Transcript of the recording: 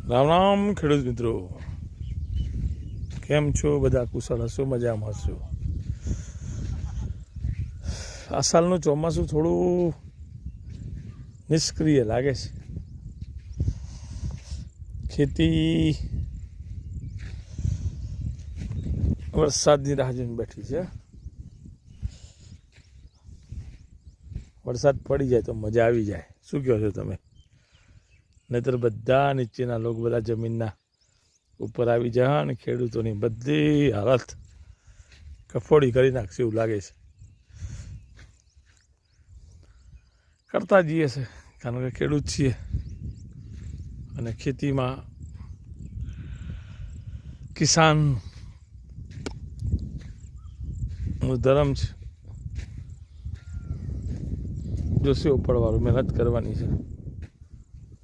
રામ રામ ખેડૂત મિત્રો, કેમ છો? બધા કુશળ હશો, મજામાં હશો? આ સાલનું ચોમાસું થોડું નિષ્ક્રિય લાગે છે. ખેતી વરસાદની રાહ જોઈને બેઠી છે. વરસાદ પડી જાય તો મજા આવી જાય. શું કહો છો તમે? નહીતર બધા નીચેના લોકો બધા જમીનના ઉપર આવી જાય અને ખેડૂતોની બધી હાલત કફોડી કરી નાખશે એવું લાગે છે. કરતા જઈએ છે કારણ કે ખેડૂત છીએ અને ખેતીમાં કિસાન નું ધર્મ છે. જોશે ઉપરવાળું મહેનત કરવાની છે.